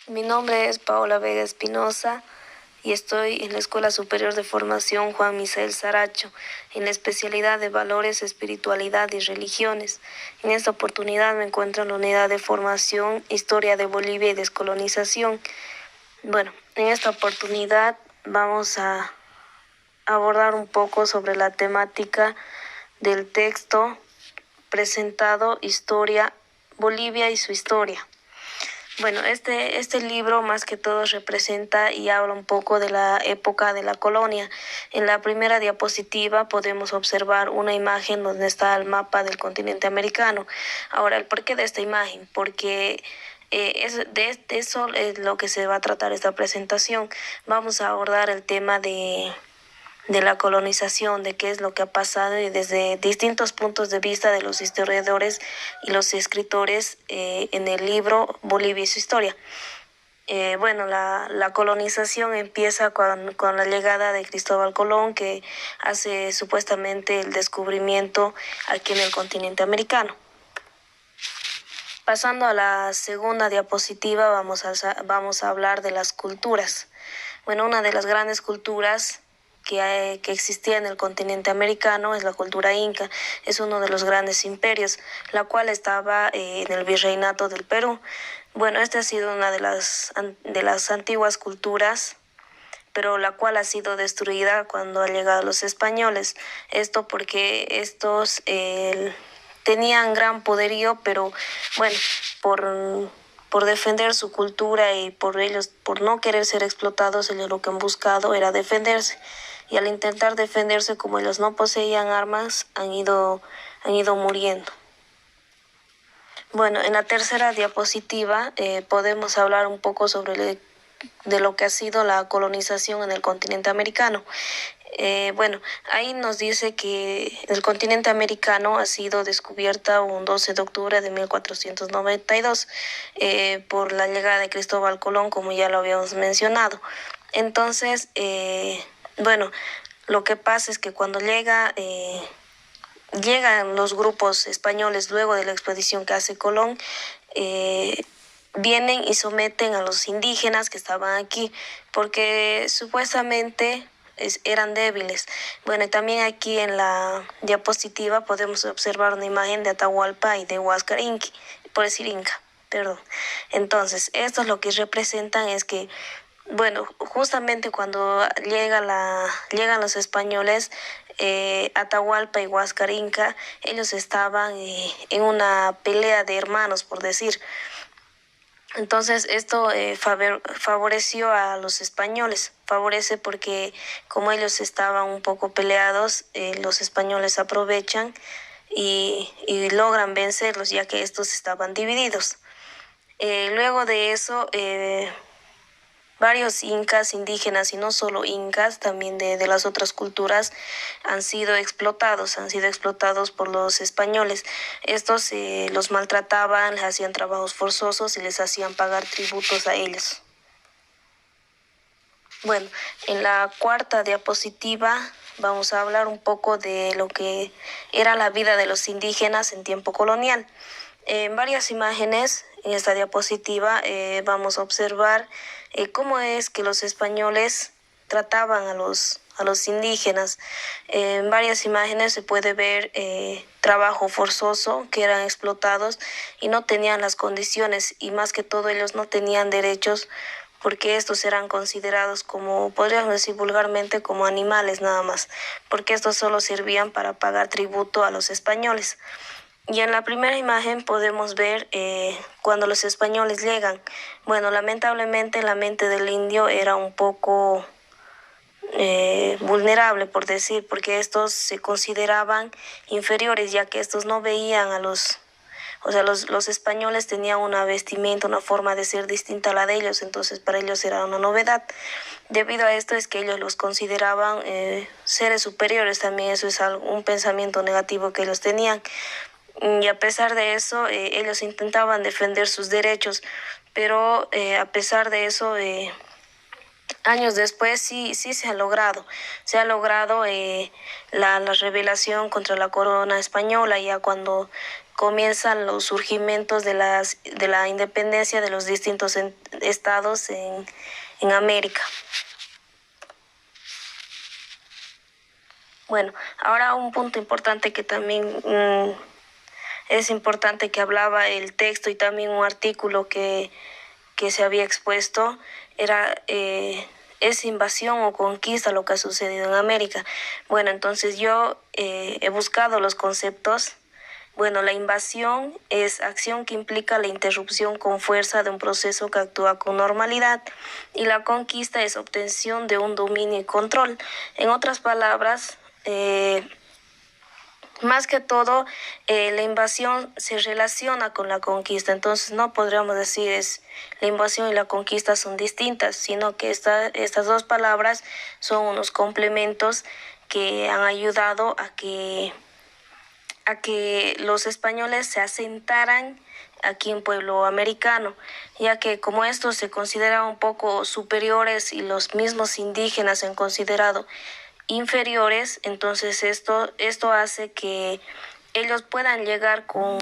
Mi nombre es Paola Vega Espinosa y estoy en la Escuela Superior de Formación Juan Misael Saracho, en la especialidad de Valores, Espiritualidad y Religiones. En esta oportunidad me encuentro en la unidad de formación Historia de Bolivia y Descolonización. Bueno, en esta oportunidad vamos a abordar un poco sobre la temática del texto presentado Historia Bolivia y su historia. Bueno, este libro más que todo representa y habla un poco de la época de la colonia. En la primera diapositiva podemos observar una imagen donde está el mapa del continente americano. Ahora, ¿el porqué de esta imagen? Porque eso es lo que se va a tratar esta presentación. Vamos a abordar el tema de la colonización, de qué es lo que ha pasado y desde distintos puntos de vista de los historiadores y los escritores en el libro Bolivia y su historia. La colonización empieza con la llegada de Cristóbal Colón, que hace supuestamente el descubrimiento aquí en el continente americano. Pasando a la segunda diapositiva, vamos a hablar de las culturas. Bueno, una de las grandes culturas que existía en el continente americano es la cultura inca. Es uno de los grandes imperios, la cual estaba en el virreinato del Perú. Bueno, esta ha sido una de las antiguas culturas, pero la cual ha sido destruida cuando han llegado los españoles. Esto porque estos tenían gran poderío, pero bueno, por defender su cultura y por no querer ser explotados, ellos lo que han buscado era defenderse. Y al intentar defenderse, como ellos no poseían armas, han ido muriendo. Bueno, en la tercera diapositiva podemos hablar un poco de lo que ha sido la colonización en el continente americano. Ahí nos dice que el continente americano ha sido descubierta un 12 de octubre de 1492 por la llegada de Cristóbal Colón, como ya lo habíamos mencionado. Entonces, lo que pasa es que cuando llegan los grupos españoles luego de la expedición que hace Colón, vienen y someten a los indígenas que estaban aquí, porque supuestamente eran débiles. Bueno, y también aquí en la diapositiva podemos observar una imagen de Atahualpa y de Huáscar Inca, por decir Inca, perdón. Entonces, esto es lo que representan es que, bueno, justamente cuando llegan los españoles, Atahualpa y Huáscar Inca, ellos estaban en una pelea de hermanos, por decir. Entonces esto favoreció a los españoles, favorece porque como ellos estaban un poco peleados, los españoles aprovechan y logran vencerlos ya que estos estaban divididos. Luego de eso, varios incas indígenas y no solo incas, también de las otras culturas han sido explotados por los españoles. Estos los maltrataban, les hacían trabajos forzosos y les hacían pagar tributos a ellos. Bueno, en la cuarta diapositiva vamos a hablar un poco de lo que era la vida de los indígenas en tiempo colonial. En varias imágenes en esta diapositiva vamos a observar cómo es que los españoles trataban a los indígenas. En varias imágenes se puede ver trabajo forzoso, que eran explotados y no tenían las condiciones y más que todo ellos no tenían derechos porque estos eran considerados como, podríamos decir vulgarmente, como animales nada más, porque estos solo servían para pagar tributo a los españoles. Y en la primera imagen podemos ver cuando los españoles llegan. Bueno, lamentablemente la mente del indio era un poco vulnerable, por decir, porque estos se consideraban inferiores, ya que estos no veían a los españoles tenían una vestimenta, una forma de ser distinta a la de ellos, entonces para ellos era una novedad. Debido a esto es que ellos los consideraban seres superiores, también eso es un pensamiento negativo que ellos tenían. Y a pesar de eso, ellos intentaban defender sus derechos, pero a pesar de eso, años después sí se ha logrado. Se ha logrado la rebelión contra la corona española, ya cuando comienzan los surgimientos de la independencia de los distintos estados en América. Bueno, ahora un punto importante que también es importante que hablaba el texto y también un artículo que se había expuesto era ¿es invasión o conquista lo que ha sucedido en América? Bueno, entonces yo he buscado los conceptos. Bueno, la invasión es acción que implica la interrupción con fuerza de un proceso que actúa con normalidad, y la conquista es obtención de un dominio y control. En otras palabras, más que todo, la invasión se relaciona con la conquista, entonces no podríamos decir es la invasión y la conquista son distintas, sino que estas dos palabras son unos complementos que han ayudado a que los españoles se asentaran aquí en pueblo americano, ya que como estos se consideran un poco superiores y los mismos indígenas se han considerado inferiores, entonces esto hace que ellos puedan llegar con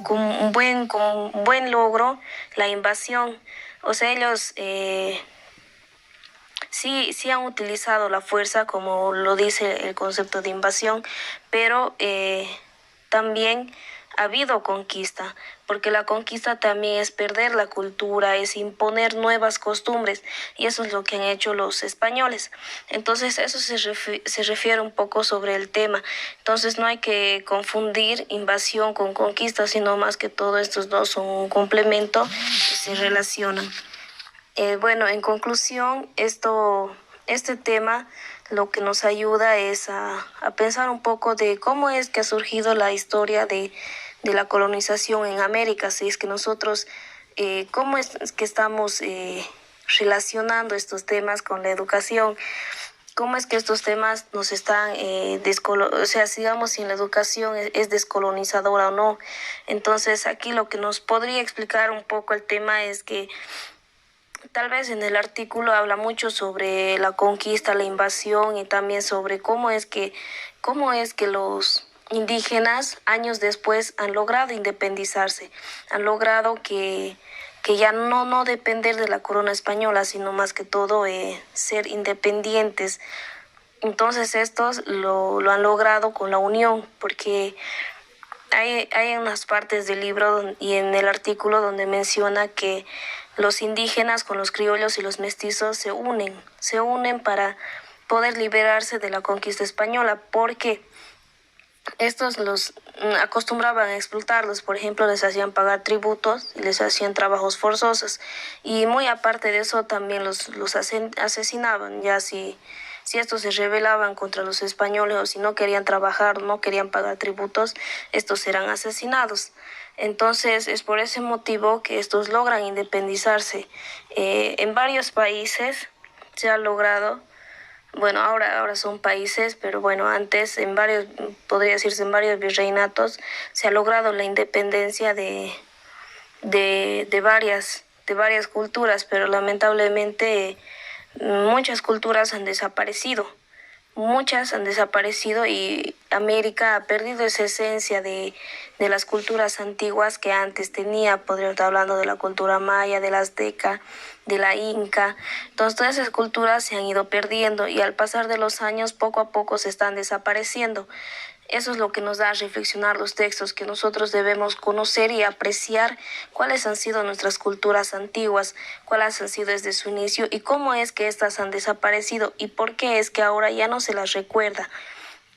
un buen logro la invasión. O sea, ellos sí han utilizado la fuerza, como lo dice el concepto de invasión, pero también ha habido conquista, porque la conquista también es perder la cultura, es imponer nuevas costumbres, y eso es lo que han hecho los españoles. Entonces eso se refiere un poco sobre el tema. Entonces no hay que confundir invasión con conquista, sino más que todo estos dos son un complemento y se relacionan. Bueno, en conclusión, este tema lo que nos ayuda es a pensar un poco de cómo es que ha surgido la historia de la colonización en América, si es que nosotros, cómo es que estamos relacionando estos temas con la educación, cómo es que estos temas nos están, o sea, digamos si la educación es descolonizadora o no. Entonces aquí lo que nos podría explicar un poco el tema es que tal vez en el artículo habla mucho sobre la conquista, la invasión, y también sobre cómo es que los indígenas años después han logrado independizarse, han logrado que ya no depender de la corona española, sino más que todo ser independientes. Entonces estos lo han logrado con la unión, porque hay unas partes del libro y en el artículo donde menciona que los indígenas con los criollos y los mestizos se unen para poder liberarse de la conquista española, porque estos los acostumbraban a explotarlos. Por ejemplo, les hacían pagar tributos y les hacían trabajos forzosos, y muy aparte de eso también los asesinaban, ya si estos se rebelaban contra los españoles o si no querían trabajar, no querían pagar tributos, estos eran asesinados. Entonces es por ese motivo que estos logran independizarse. En varios países se ha logrado, bueno, ahora son países, pero bueno, antes podría decirse en varios virreinatos, se ha logrado la independencia de varias culturas, pero lamentablemente muchas culturas han desaparecido. Muchas han desaparecido y América ha perdido esa esencia de las culturas antiguas que antes tenía. Podríamos estar hablando de la cultura maya, de la azteca, de la inca. Entonces todas esas culturas se han ido perdiendo y al pasar de los años poco a poco se están desapareciendo. Eso es lo que nos da a reflexionar los textos, que nosotros debemos conocer y apreciar cuáles han sido nuestras culturas antiguas, cuáles han sido desde su inicio y cómo es que éstas han desaparecido y por qué es que ahora ya no se las recuerda.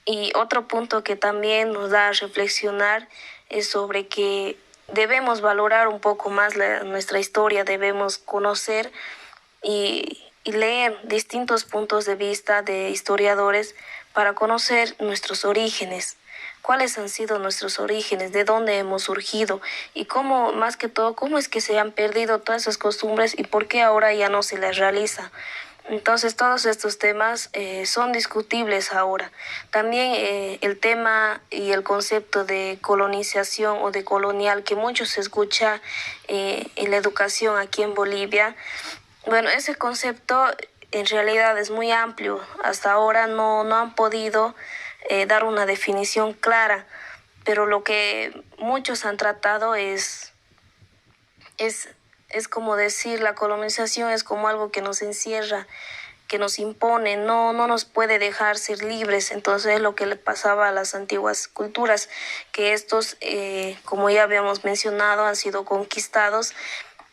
Y otro punto que también nos da a reflexionar es sobre que debemos valorar un poco más nuestra historia, debemos conocer y leer distintos puntos de vista de historiadores para conocer nuestros orígenes, cuáles han sido nuestros orígenes, de dónde hemos surgido y cómo, más que todo, cómo es que se han perdido todas esas costumbres y por qué ahora ya no se las realiza. Entonces todos estos temas son discutibles ahora. También el tema y el concepto de colonización o de colonial que mucho se escucha en la educación aquí en Bolivia. Bueno, ese concepto en realidad es muy amplio. Hasta ahora no han podido dar una definición clara, pero lo que muchos han tratado es como decir, la colonización es como algo que nos encierra, que nos impone, no nos puede dejar ser libres. Entonces es lo que le pasaba a las antiguas culturas, que estos, como ya habíamos mencionado, han sido conquistados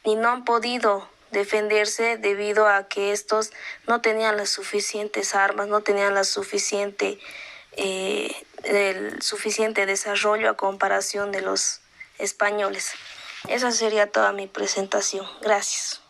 y no han podido defenderse debido a que estos no tenían las suficientes armas, no tenían el suficiente desarrollo a comparación de los españoles. Esa sería toda mi presentación. Gracias.